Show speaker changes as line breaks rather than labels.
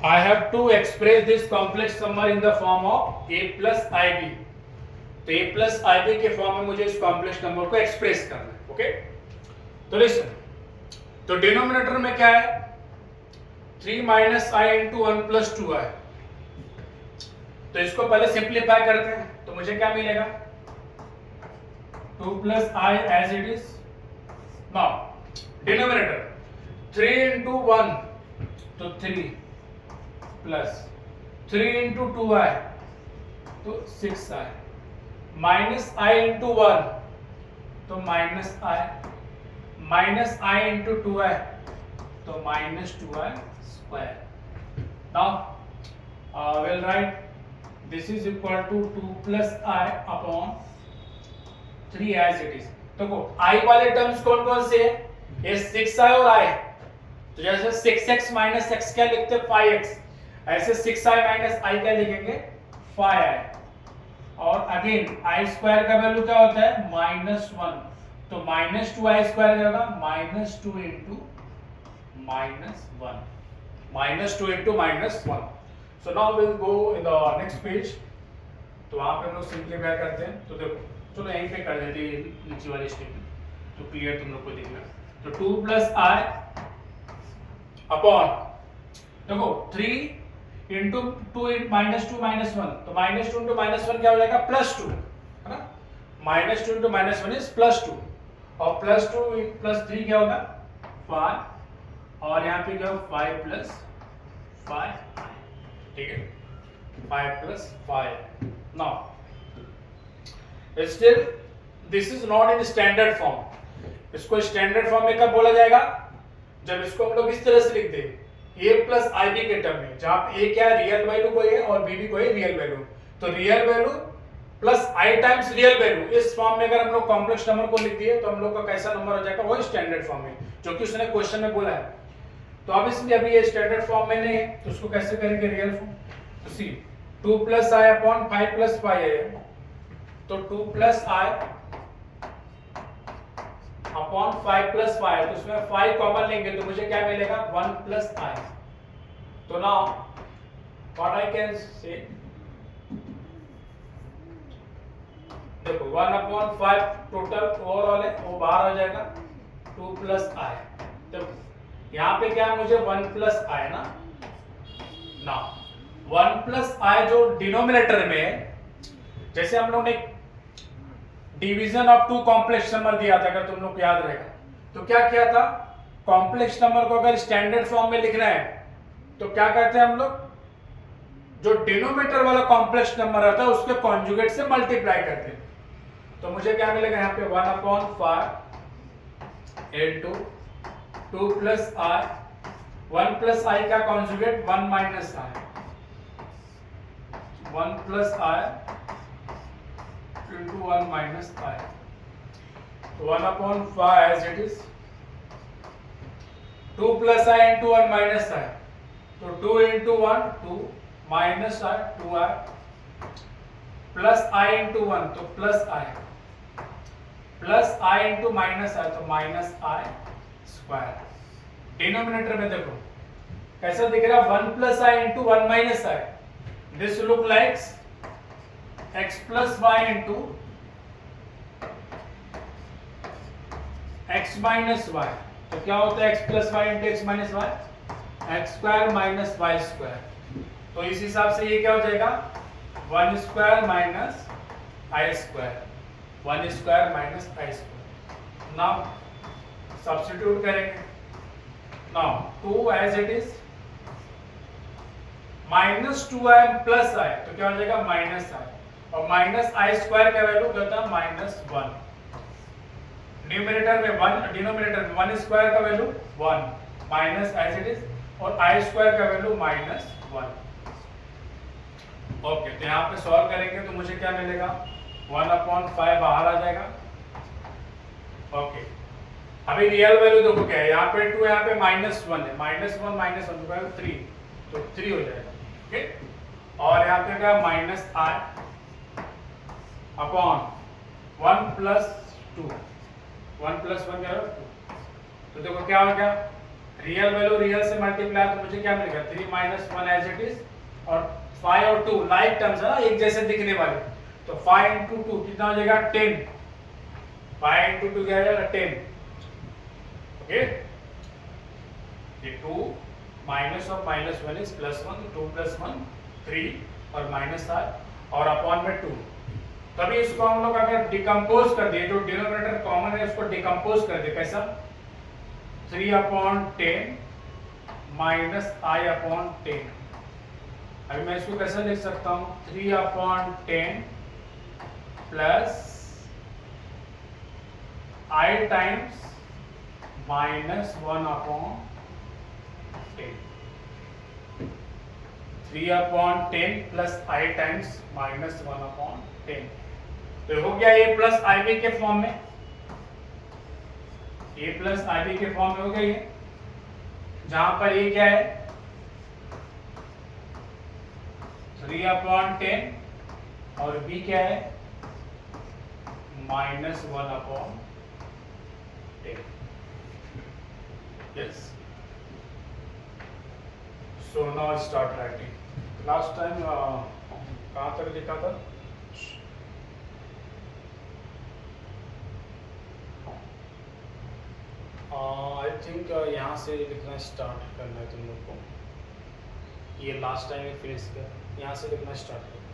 I have to express this complex number in the form of a plus ib. तो a plus ib के form में मुझे इस complex number को express करना है. ओके, तो लिसन, तो डिनोमिनेटर में क्या है, 3 माइनस आई इंटू 1 प्लस 2 आई. तो इसको पहले सिंप्लीफाई करते हैं. तो मुझे क्या मिलेगा, 2 plus i as it is. Now denominator 3 into 1 तो 3 प्लस 3 इंटू 2 आई तो 6 आई माइनस आई इंटू 1 तो माइनस आई इंटू 2 आई तो minus 2 I square. Now we'll write this is equal to 2 plus I upon 3 as it is. देखो I वाले terms कौन कौन से है, ये 6i और I. तो जैसे 6x माइनस x क्या लिखते हैं 5x, ऐसे 6i माइनस I क्या लिखेंगे 5i. और अगेन आई स्क्वायर का वैल्यू क्या होता है -1, तो -2i स्क्वायर क्या होगा -2 into -1, -2 into -1. So now we'll go in the next page. तो वहां पे हम लोग सिंप्लीफाई करते हैं. तो देखो चलो यहीं पे कर देते हैं नीचे वाली स्टेप तो क्लियर तुम लोग को दिख रहा है. तो 2 प्लस आई अपॉन देखो 3 इंटू 2 माइनस 2 माइनस 1 तो -2 इंटू -1 क्या हो जाएगा +2 है ना. -2 इंटू -1 इज +2 और +2 +3 क्या होगा 5 और यहाँ पे क्या होगा 5 प्लस 5. ठीक है, 5 plus 5. Now still this is not in standard form. इसको स्टैंडर्ड फॉर्म में कब बोला जाएगा, जब इसको हम लोग इस तरह से लिख दें a प्लस ib के टर्म में, जहां a क्या रियल वैल्यू कोई है और b भी कोई रियल वैल्यू. तो real value plus i times real value, इस फॉर्म में अगर हम लोग कॉम्प्लेक्स नंबर को लिख दिए तो हम लोग का कैसा नंबर हो जाएगा, वो स्टैंडर्ड फॉर्म में, जो कि उसने क्वेश्चन में बोला है. तो अब इसलिए अभी ये स्टैंडर्ड फॉर्म में नहीं है, तो उसको कैसे करेंगे रियल फॉर्म. तो सी 2 प्लस आई अपॉन 5 प्लस 5 है, तो 2 प्लस आई अपॉन 5 प्लस 5, तो उसमें 5 कॉमन लेंगे तो मुझे क्या मिलेगा 1 प्लस आई. तो now what I can say, देखो 1 अपॉन 5 टोटल ओवरऑल है वो बाहर हो जाएगा 2 प्लस आई. तो यहाँ पे क्या है मुझे 1 प्लस आई ना. 1 प्लस आई जो डिनोमिनेटर में है, जैसे हम लोग ने division of two complex number दिया था, अगर तुम लोग को याद रहेगा, तो क्या किया था, कॉम्प्लेक्स नंबर को अगर स्टैंडर्ड फॉर्म में लिखना है तो क्या करते हैं हम लोग, जो डिनोमिनेटर वाला कॉम्प्लेक्स नंबर रहता है उसके कॉन्जुगेट से मल्टीप्लाई करते हैं. तो मुझे क्या मिलेगा यहाँ पे 1 upon 5 into 2 plus i, 1 plus i का conjugate 1 minus i, 1 plus i into 1 minus i. 1 upon 5 as it is, 2 plus i into 1 minus i, तो 2 into 1 2 minus i 2 i plus i into 1 तो plus i into minus i तो minus i square. Denominator में देखो कैसा दिख रहा है 1 plus i into 1 minus i, this look likes x plus y into x minus y. तो क्या होता है x plus y into x minus y, x square minus y square. तो इस हिसाब से ये क्या हो जाएगा 1 square minus i square, 1 square minus i square. Now substitute करेंगे. Now 2 as it is -2i plus i, तो क्या हो जाएगा -i, और माइनस आई स्क्वायर का वैल्यू क्या होता है -1. न्यूमरेटर में 1, डिनोमिनेटर में 1 स्क्वायर का value 1 minus as it is, और आई स्क्वायर का वैल्यू -1. ओके, तो यहाँ पे सॉल्व करेंगे तो मुझे क्या मिलेगा 1 अपॉन 5 बाहर आ जाएगा. ओके, अभी रियल वैल्यू देखो क्या है, यहाँ पे 2 यहाँ पे -1 है, -1 तो 3, तो 3 हो जाएगा. ओके, और यहाँ पे क्या -i अपॉन 1 प्लस 2, 1 प्लस 1 क्या है 2. तो देखो क्या हो गया रियल वैल्यू रियल से मल्टीप्लाई तो मुझे क्या मिलेगा 3 माइनस 1 एज इट इज, और 5 और 2 लाइक टर्म्स है ना, एक जैसे दिखने वाले, तो 5 इंटू 2 कितना हो जाएगा 10, 5 इंटू 2 क्या हो जाएगा 10, ओके। ये 2 minus of minus 1 is plus 1, 2 plus 1 3 और माइनस आर और अपॉन में 2। तभी इसको हम लोग अगर डिकम्पोज कर दिए, जो डिनोमिनेटर कॉमन है उसको डिकम्पोज कर दे, कैसा 3 अपॉन 10 माइनस आई अपॉन 10। अभी मैं इसको कैसे लिख सकता हूं 3 upon 10 plus i times minus 1 upon 10, 3 upon 10 plus i times minus 1 upon 10। तो हो गया ये प्लस आई बी के फॉर्म में, ये प्लस आई बी के फॉर्म में हो गया ये, जहां पर ये क्या है 3 अपॉन 10 और b क्या है minus 1 upon 10। Yes, so now start writing. Last time कहां तक लिखा था? आई थिंक यहाँ से लिखना स्टार्ट करना है तुम लोग को, ये लास्ट टाइम फिनिश किया, यहाँ से लिखना स्टार्ट करो।